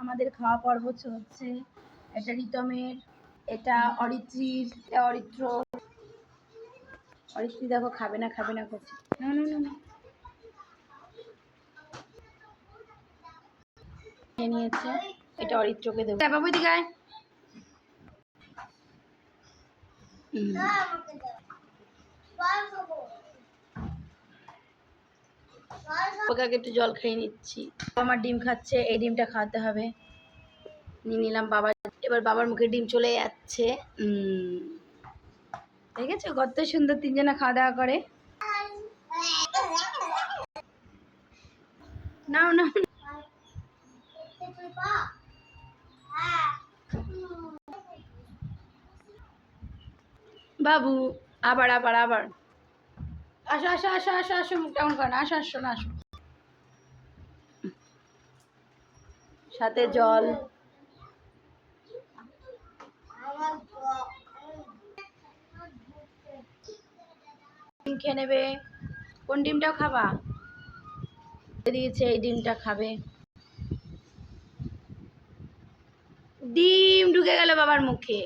আমাদের খাওয়া পর্ব চলছে। এটা রিতমের, এটা অরিত্রীর, এটা অরিত্র। অরিত্রী দেখো খাবে না খাবে না করছে। না না না নিয়েছে, এটা অরিত্রকে দেবো। বাবু দিকে আয়। ওকে একটু জল খেয়ে নিচ্ছি। আমার ডিম খাচ্ছে, এই ডিমটা খাওয়াতে হবে। নিয়ে নিলাম বাবা। এবার বাবার মুখে ডিম চলে যাচ্ছে। দেখেছো কত সুন্দর তিনজনা খাওয়া দাওয়া করে। নাও নাও বাবু, আবার আবার আবার আসো আসো আসো আসো আসো, মুখ কেমন করে না, আসো আসো না আসো। সাথে জল। ডিম খেয়ে নেবে। কোন ডিমটাও খাবা? দিয়েছে, এই ডিমটা খাবে। ডিম ঢুকে গেল বাবার মুখে।